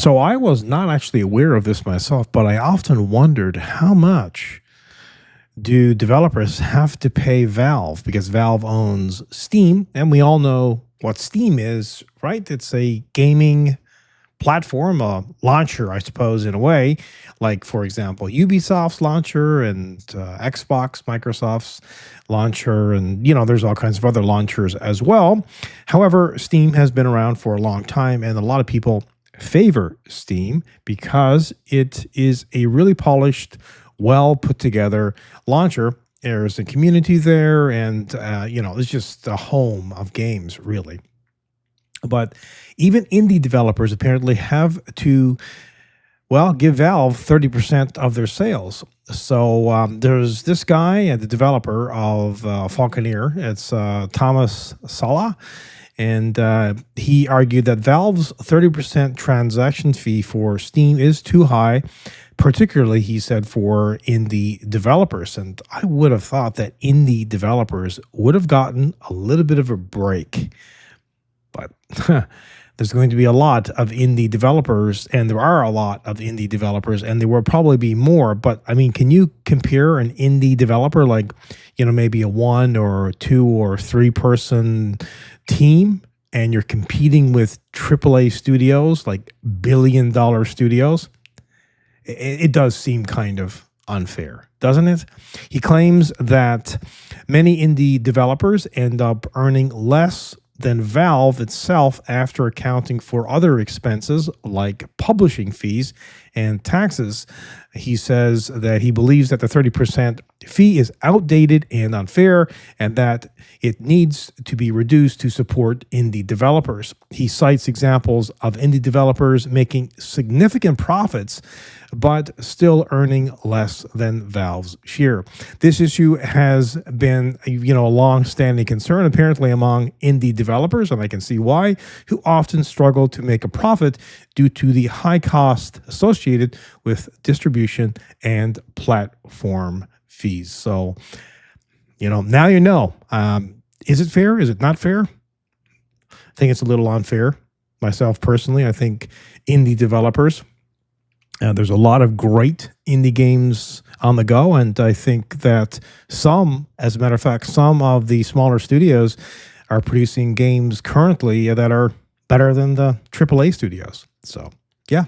So I was not actually aware of this myself, but I often wondered how much do developers have to pay Valve because Valve owns Steam, and we all know what Steam is, right? It's a gaming platform, a launcher, I suppose, in a way, like, for example, Ubisoft's launcher and Xbox, Microsoft's launcher, and, there's all kinds of other launchers as well. However, Steam has been around for a long time, and a lot of people favor Steam because it is a really polished, well put together launcher. There's a community there, and, it's just a home of games, really. But even indie developers apparently have to, well, give Valve 30% of their sales. So there's this guy, the developer of Falconeer. It's Thomas Sala. And he argued that Valve's 30% transaction fee for Steam is too high, particularly, he said, for indie developers. And I would have thought that indie developers would have gotten a little bit of a break. But there's going to be a lot of indie developers, and there are a lot of indie developers, and there will probably be more. But I mean, can you compare an indie developer, like, maybe a 1 or 2 or 3 person team, and you're competing with AAA studios, like billion-dollar studios? It does seem kind of unfair, doesn't it? He claims that many indie developers end up earning less than Valve itself after accounting for other expenses like publishing fees and taxes. He says that he believes that the 30% fee is outdated and unfair, and that it needs to be reduced to support indie developers. He cites examples of indie developers making significant profits but still earning less than Valve's share. This issue has been, a long-standing concern, apparently, among indie developers, and I can see why, who often struggle to make a profit due to the high cost associated with distribution and platform fees. So, now you know. Is it fair? Is it not fair? I think it's a little unfair. Myself personally, I think indie developers, there's a lot of great indie games on the go, and I think that as a matter of fact, some of the smaller studios are producing games currently that are better than the AAA studios. So, yeah,